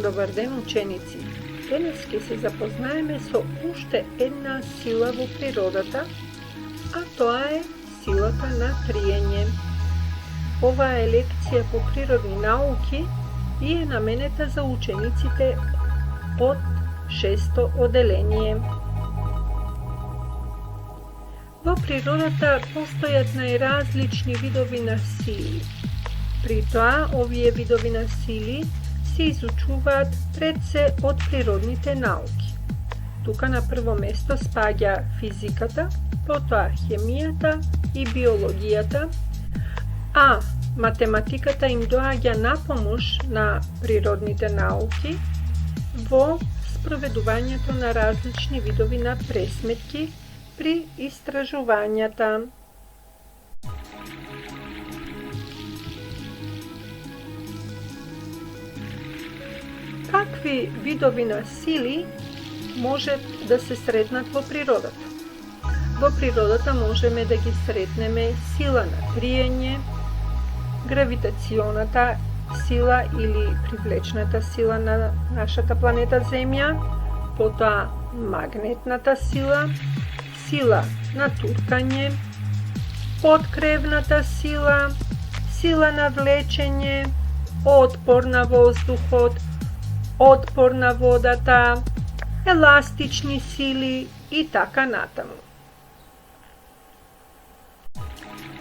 Добар ден, ученици! Денес ќе се запознаеме со уште една сила во природата, а тоа е силата на триење. Оваа е лекција по природни науки и е наменета за учениците од 6-то оделение. Во природата постојат најразлични видови на сили. При тоа, овие видови на сили се изучуваат пред се од природните науки. Тука на прво место спаѓа физиката, потоа хемијата и биологијата, а математиката им доаѓа на помош на природните науки во спроведувањето на различни видови на пресметки при истражувањата. Какви видови на сили може да се сретнат во природата? Во природата можеме да ги сретнеме сила на триење, гравитационата сила или привлечната сила на нашата планета Земја, потоа магнетната сила, сила на туркање, подкревната сила, сила на влечење, отпор на воздухот, отпор на водата, еластични сили и така натаму.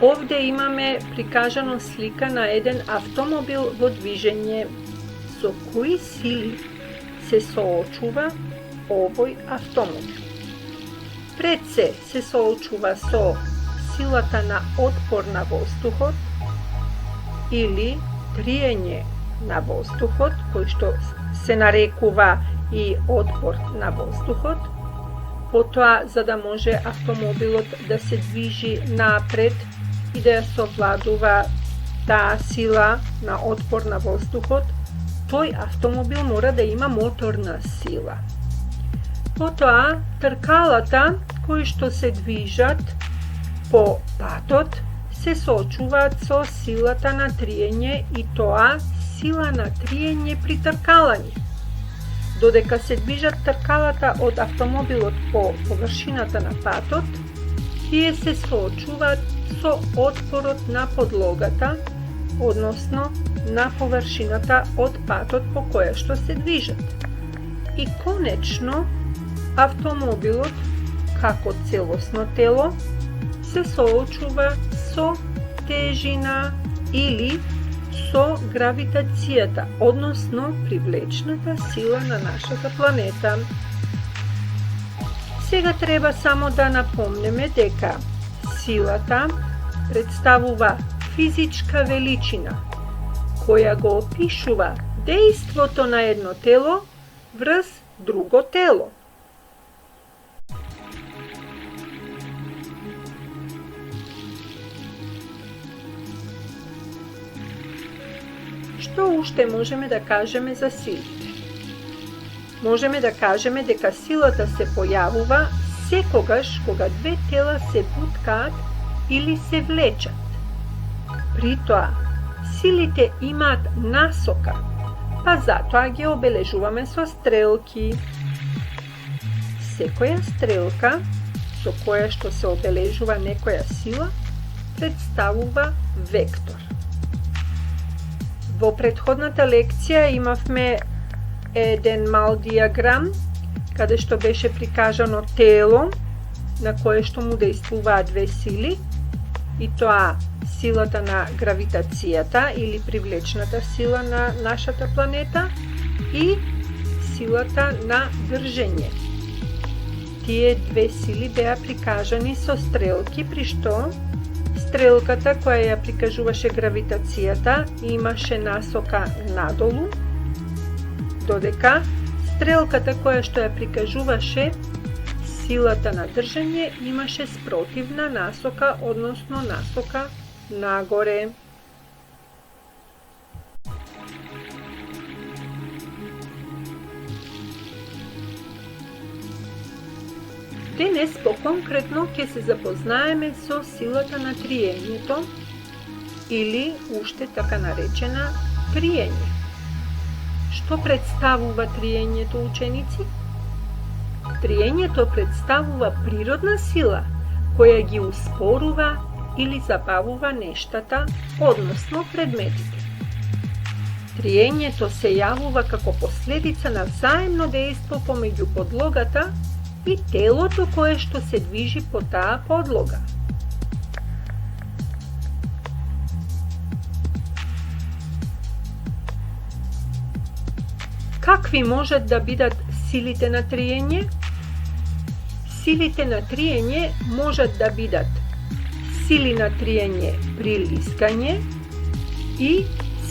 Овде имаме прикажано слика на еден автомобил во движење. Со кои сили се соочува овој автомобил? Пред се соочува со силата на отпор на воздухот или триење на воздухот, кој што се нарекува и отпор на воздухот. Потоа, за да може автомобилот да се движи напред и да ја совладува таа сила на отпор на воздухот, тој автомобил мора да има моторна сила. Потоа, тркалата кои што се движат по патот се соочуваат со силата на триење и тоа сила на триење при тркалање. Додека се движат тркалата од автомобилот по површината на патот, тие се соочуваат со отпорот на подлогата, односно на површината од патот по која што се движат. И конечно, автомобилот, како целосно тело, се соочува со тежина или со гравитацијата, односно привлечната сила на нашата планета. Сега треба само да напомнеме дека силата представува физичка величина, која го опишува дејството на едно тело врз друго тело. Што уште можеме да кажеме за силите? Можеме да кажеме дека силата се појавува секогаш кога две тела се буткаат или се влечат. При тоа, силите имаат насока, па затоа ги обележуваме со стрелки. Секоја стрелка со која што се обележува некоја сила представува вектор. Во претходната лекција имавме еден мал диаграм, каде што беше прикажано тело, на кое што му действуваат две сили, и тоа силата на гравитацијата или привлечната сила на нашата планета и силата на држење. Тие две сили беа прикажани со стрелки, при што стрелката која ја прикажуваше гравитацијата имаше насока надолу, додека стрелката која што ја прикажуваше силата на држање имаше спротивна насока, односно насока нагоре. Денес по-конкретно ќе се запознаеме со силата на триењето или уште така наречена триење. Што представува триењето, ученици? Триењето представува природна сила која ги успорува или забавува нештата, односно предметите. Триењето се јавува како последица на взаемно дејство помеѓу подлогата и телото кое што се движи по таа подлога. Какви можат да бидат силите на триење? Силите на триење можат да бидат сили на триење при лискање и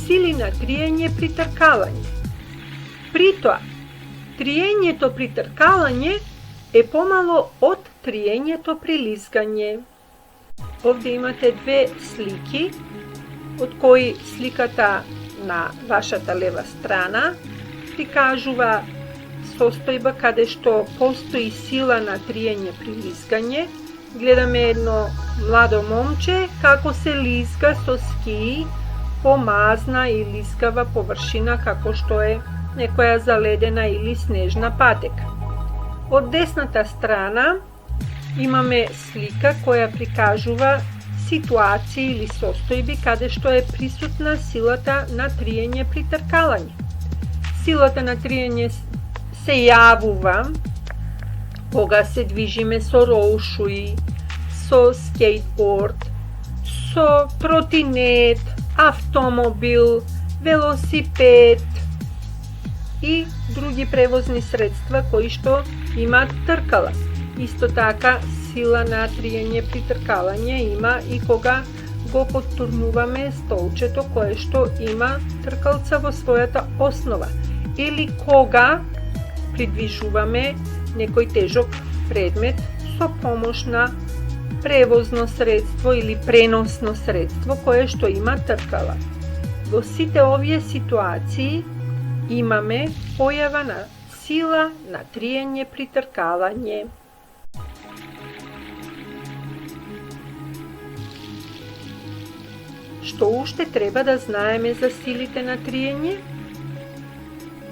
сили на триење при тркалање. Притоа, триењето при тркалање е помало од триењето при лискање. Овде имате две слики, од кои сликата на вашата лева страна прикажува состојба каде што постои сила на триење при лискање. Гледаме едно младо момче како се лиска со скии по мазна и лискава површина како што е некоја заледена или снежна патека. Од десната страна имаме слика која прикажува ситуации или состојби каде што е присутна силата на триење при тркалање. Силата на триење се јавува кога се движиме со роушуи, со скейтборд, со тротинет, автомобил, велосипед и други превозни средства кои што имаат тркала. Исто така, сила на триење при тркалање има и кога го поттурнуваме столчето кое што има тркалца во својата основа, или кога придвижуваме некој тежок предмет со помош на превозно средство или преносно средство кое што има тркала. Во сите овие ситуации имаме појава на сила на триење при тркалање. Што уште треба да знаеме за силите на триење?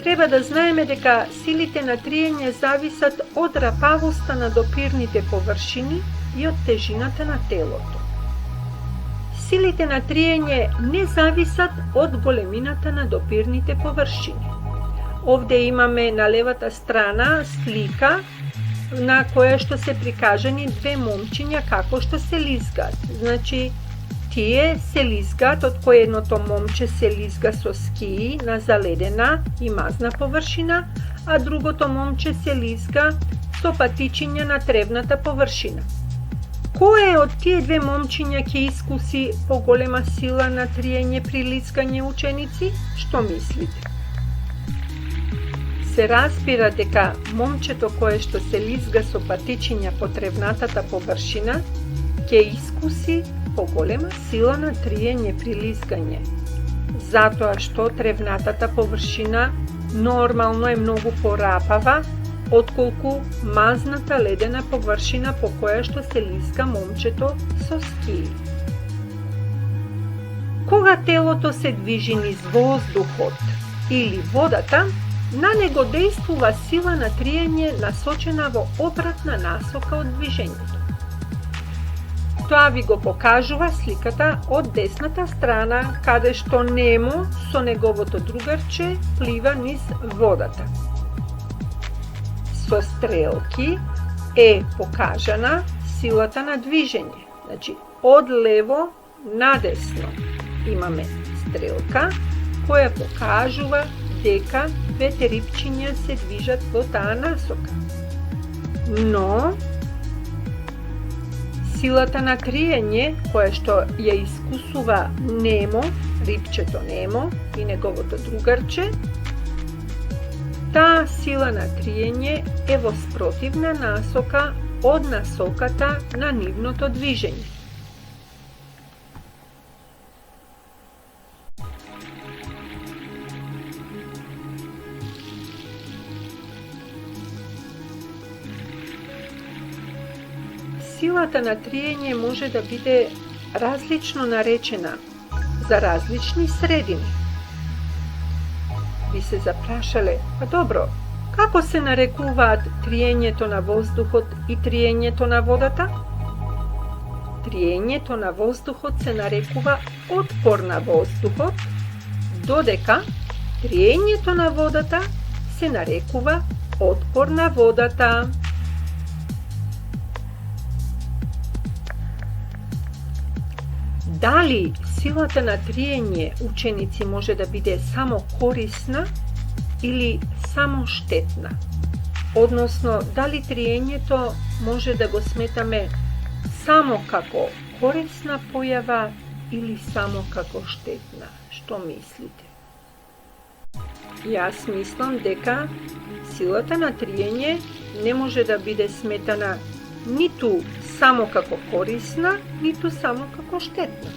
Треба да знаеме дека силите на триење зависат од рапавоста на допирните површини и од тежината на телото. Силите на триење не зависат од големината на допирните површини. Овде имаме на левата страна слика на која што се прикажани две момчиња како што се лизгаат. Значи, тие се лизгаат, од кој едното момче се лизга со скии на заледена и мазна површина, а другото момче се лизга со патичиња на тревната површина. Кој од тие две момчиња ќе искуси поголема сила на триење при лизгање, ученици? Што мислите? Се разбира дека момчето кое што се лизга со патичиња по тревнатата површина ќе искуси поголема сила на триење при лизгање, затоа што тревнатата површина нормално е многу порапава отколку мазната ледена површина по која што се лизга момчето со скии. Кога телото се движи низ воздухот или водата, на него дејствува сила на триење насочена во обратна насока од движењето. Тоа ви го покажува сликата од десната страна, каде што Немо со неговото другарче плива низ водата. Со стрелки е покажана силата на движење. Значи, од лево надесно имаме стрелка која покажува дека двете рипчиња се движат во таа насока. Но силата на триење, која што ја искусува Немо, рипчето Немо и неговото другарче, таа сила на триење е во спротивна насока од насоката на нивното движење. Силата на триење може да биде различно наречена за различни средини. би се запрашале, па добро, како се нарекуваат триењето на воздухот и триењето на водата? Триењето на воздухот се нарекува отпор на воздухот, додека триењето на водата се нарекува отпор на водата. Дали силата на триење, ученици, може да биде само корисна или само штетна? Односно, дали триењето може да го сметаме само како корисна појава или само како штетна? Што мислите? Јас мислам дека силата на триење не може да биде сметана ниту само како корисна, ниту само како штетна.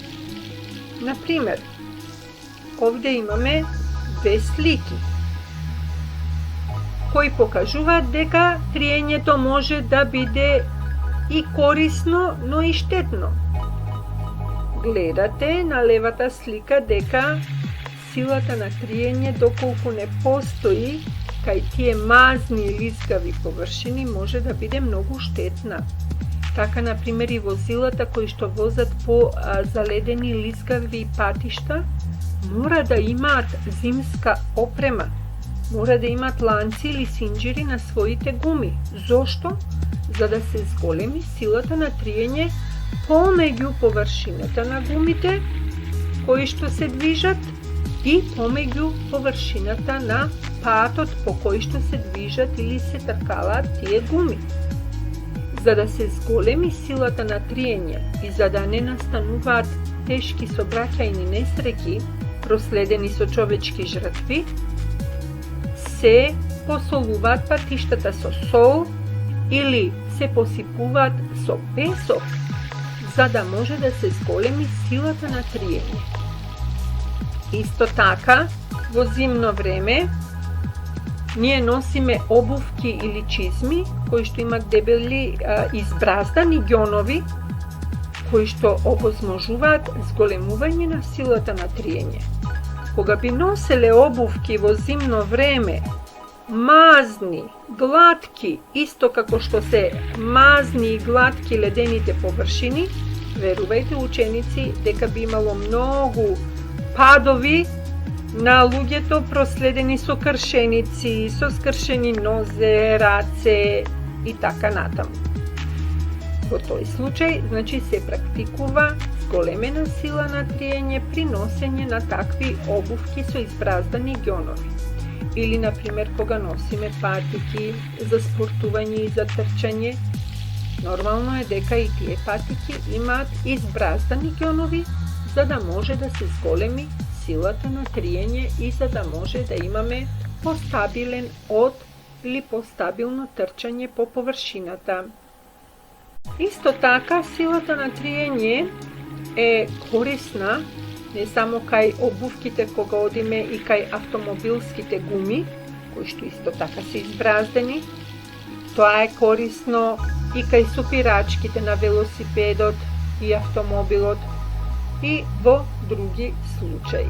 Например, овде имаме две слики кои покажуваат дека триењето може да биде и корисно, но и штетно. Гледате на левата слика дека силата на триење, доколку не постои кај тие мазни и лискави површини, може да биде многу штетна. Така, например, и возилата кои што возат по заледени лискави патишта, мора да имаат зимска опрема, мора да имаат ланци или синџири на своите гуми. Зошто? За да се зголеми силата на триење помеѓу површината на гумите кои што се движат и помеѓу површината на патот по кој што се движат или се тркалаат тие гуми. За да се зголеми силата на триење и за да не настануваат тешки сообраќајни несреќи проследени со човечки жртви, се посолуваат патиштата со сол или се посипуваат со песок, за да може да се зголеми силата на триење. Исто така, во зимно време, ние носиме обувки или чизми кои што имат дебели избраздани ѓонови кои што овозможуваат зголемување на силата на триење. Кога би носеле обувки во зимно време, мазни, глатки, исто како што се мазни и глатки ледените површини, верувајте, ученици, дека би имало многу падови на луѓето проследени со кршеници, со скршени нозе, раце и така натаму. Во тој случај, значи, се практикува зголемена сила на триење при носење на такви обувки со избраздани ѓонови. Или, например, кога носиме патики за спортување и за трчање, нормално е дека и тие патики имаат избраздани ѓонови, за да може да се зголеми силата на триење и за да може да имаме постабилен од или постабилно трчање по површината. Исто така, силата на триење е корисна не само кај обувките кога одиме и кај автомобилските гуми, кои што исто така се избраздени. Тоа е корисно и кај супирачките на велосипедот и автомобилот и во други случаи.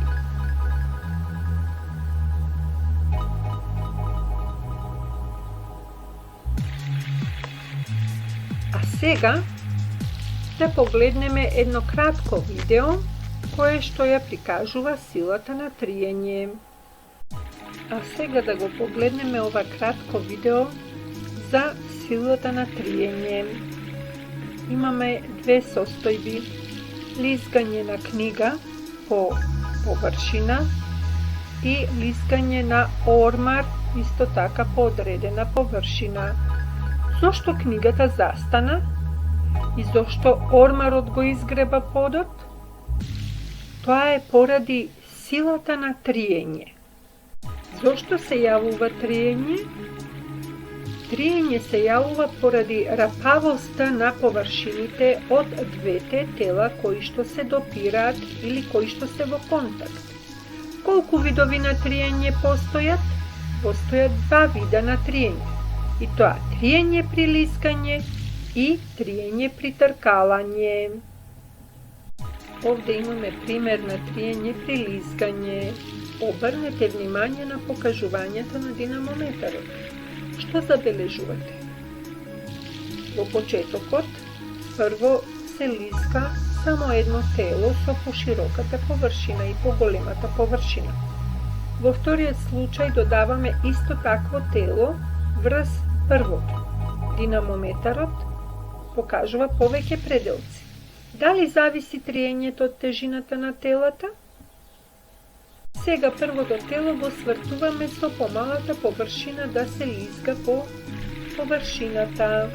А сега да погледнеме едно кратко видео кое што ја прикажува силата на триење. А сега да го погледнеме ова кратко видео за силата на триење. Имаме две состојби: лизгање на книга по површина и лизгање на ормар, исто така по одредена површина. Зошто книгата застана и зошто ормарот го изгреба подот? Тоа е поради силата на триење. Зошто се јавува триење? Триење се јавува поради рапавоста на површините од двете тела кои што се допираат или кои што се во контакт. Колку видови на триење постојат? Постојат два вида на триење. И тоа триење при лискање и триење при тркалање. Овде имаме пример на триење при лискање. обрнете внимание на покажувањата на динамометарот. Што забележувате? Во почетокот, прво се лиска само едно тело со пошироката површина и поголемата површина. Во вториот случај додаваме исто такво тело врз првото. Динамометарот покажува повеќе пределци. Дали зависи триењето од тежината на телата? Сега првото тело го свртуваме со помалата површина да се лизга по површината.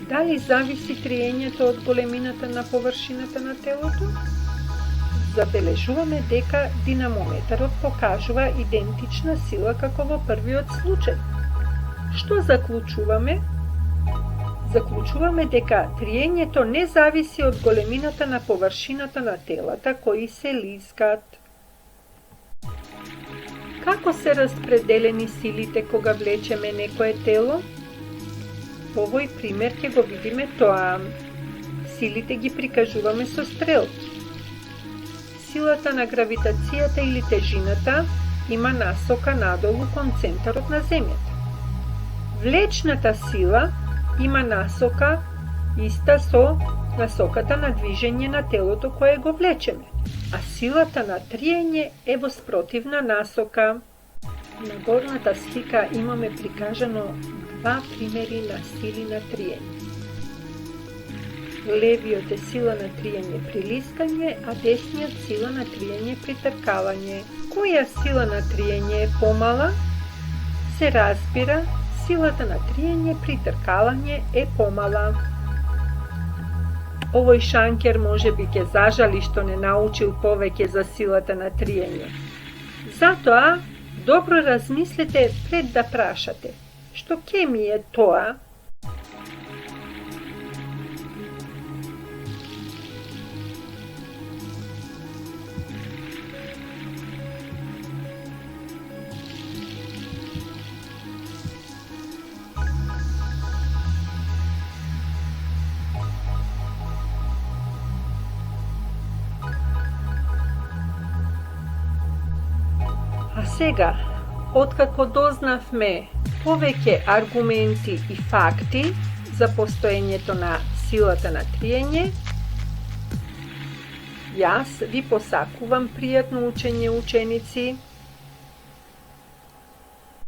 Дали зависи триењето од големината на површината на телото? Забележуваме дека динамометарот покажува идентична сила како во првиот случај. Што заклучуваме? Заклучуваме дека триењето не зависи од големината на површината на телата кои се лизгат. Како се распределени силите кога влечеме некое тело? Во овој пример ќе го видиме тоа. Силите ги прикажуваме со стрелки. Силата на гравитацијата или тежината има насока надолу кон центарот на земјата. Влечната сила има насока иста со насоката на движење на телото кое го влечеме, а силата на триење е во спротивна насока. На горната слика имаме прикажано два примери на сили на триење. Левиот е сила на триење при лискање, а десниот сила на триење при тркалање. Која сила на триење е помала? Се разбира, силата на триење при тркалање е помала. Овој шанкер можеби ќе зажали што не научил повеќе за силата на триење. Затоа, добро размислете пред да прашате. Што ќе ми е тоа? Сега, откако дознавме повеќе аргументи и факти за постоењето на силата на триење, јас ви посакувам пријатно учење, ученици.